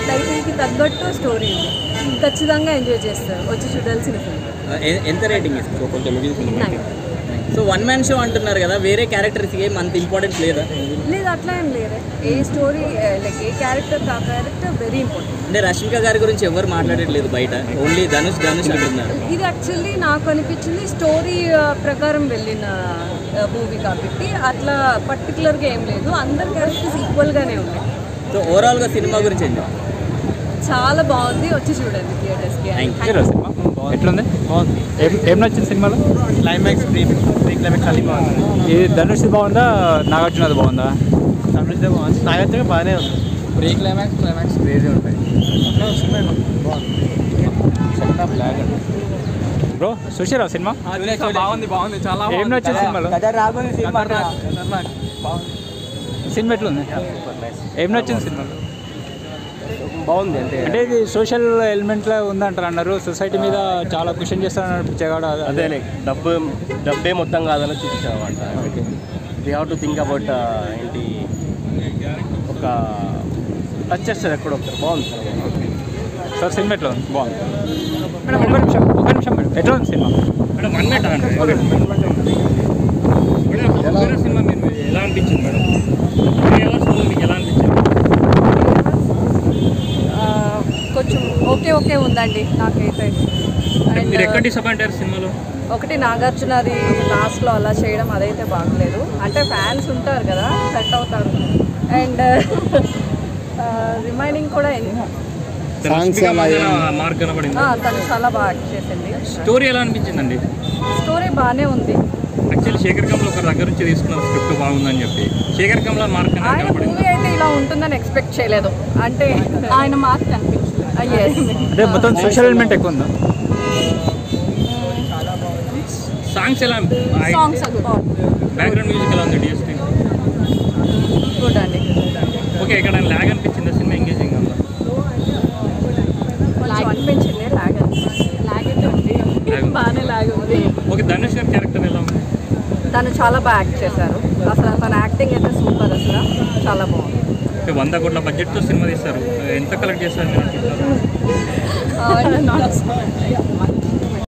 టైటిల్కి తగ్గట్టు స్టోరీ ఉంది. ఖచ్చితంగా ఎంజాయ్ చేస్తారు, వచ్చి చూడాల్సిన ఫిల్మ్. ఎంత రేటింగ్ ఇస్తారు కొంచెం? సో వన్ మ్యాన్ షో అంటున్నారు కదా, వేరే క్యారెక్టర్స్కి ఏం అంత ఇంపార్టెన్స్ లేదా? లేదు, అట్లా ఏం లేదు. ఏ స్టోరీ లైక్ ఏ క్యారెక్టర్ ఆ క్యారెక్టర్ వెరీ ఇంపార్టెంట్. అంటే రష్మిక గారి గురించి ఎవరు మాట్లాడట్లేదు బయట, ఓన్లీ ధనుష్ అంటున్నారు. ఇది యాక్చువల్లీ నాకు అనిపించింది స్టోరీ ప్రకారం వెళ్ళిన మూవీ కాబట్టి అట్లా పర్టికులర్గా ఏం లేదు, అందరి క్యారెక్టర్స్ ఈక్వల్గానే ఉన్నాయి. సో ఓవరాల్గా సినిమా గురించి ఏంటి? చాలా బాగుంది, వచ్చి చూడండి థియేటర్స్కి. ఎట్లుంది? బాగుంది. ఏం నచ్చింది సినిమాలో? క్లైమాక్స్ ప్రీ క్లైమాక్స్ అన్ని బాగుంది. ఇది ధనుష్ బాగుందా, నాగార్జునది బాగుందా? ధనుష్దే బాగుంది, నాగార్జున బాగానే ఉంది. ప్రీ క్లైమాక్స్ క్రేజీ ఉంటాయి. బ్రో చూసారా సినిమా? బాగుంది చాలా. ఏం నచ్చింది సినిమాలో? సినిమా ఎట్లుంది? ఏం నచ్చింది సినిమాలో? బాగుంది. అంటే ఇది సోషల్ ఎలిమెంట్లో ఉందంటారు అన్నారు, సొసైటీ మీద చాలా క్వశ్చన్ చేస్తారని అనిపించేవాడు. అదేలే డబ్బే మొత్తం కాదని చూపించాను అనమాట. We have to think about ఏంటి, ఒక టచ్ చేస్తారు ఎక్కడ ఒకసారి. బాగుంది సార్ సినిమా ఎట్లా ఉంది? బాగుంది మేడం. ఒక నిమిషం మేడం, ఎట్లా ఉంది సినిమా? మేడం 1 మినిట్ అంటే సినిమా మీరు ఎలా అనిపించింది మేడం? ఎలా స్టోరీ మీకు ఎలా అనిపించింది? కొంచెం ఓకే ఉందండి నాకైతే. మీరు ఎక్కడ డిసప్పాయింట్ అయ్యారు సినిమాలో? ఒకటి నాగార్జునది లాస్ట్లో అలా చేయడం అదైతే బాగలేదు. అంటే ఫ్యాన్స్ ఉంటారు కదా, సెట్ అవుతారు. అండ్ రిమైనింగ్ కూడా మార్క్ కనబడింది. తను చాలా బాగా యాక్ట్ చేసింది. స్టోరీ ఎలా అనిపించిందండి? స్టోరీ బాగానే ఉంది. యాక్చువల్లీ శేఖర్ కమ్ల ఒక దగ్గర నుంచి తీసుకున్న స్క్రిప్ట్ బాగుందని చెప్పి శేఖర్ కమ్ల మార్క్ ఆయన మూవీ అయితే ఇలా ఉంటుందని ఎక్స్పెక్ట్ చేయలేదు. అంటే ఆయన మార్క్ అనిపించింది. అంటే మొత్తం సోషల్ ఎలిమెంట్ ఎక్కువ ఉందా? సాంగ్స్ ఎలా, సాంగ్స్ బ్యాక్గ్రౌండ్ మ్యూజిక్ ఎలా ఉంది? డిఎస్టీ గుడ్ అండి. ఓకే, ఇక్కడ లాగ్ అనిపించింది సినిమా ఎంగేజింగ్ అలా కొంచెం అనిపించింది. లాగ్ అయితే ఉంది, బాగానే లాగ్ ఉంది. ఓకే, ధనుష్ గారి క్యారెక్టర్ ఎలా ఉంది? తను చాలా బాగా యాక్ట్ చేశారు. అసలు తన యాక్టింగ్ అయితే సూపర్, అసలు చాలా బాగుంది. 100 కోట్ల బడ్జెట్తో సినిమా తీస్తారు, ఎంత కలెక్ట్ చేస్తారు?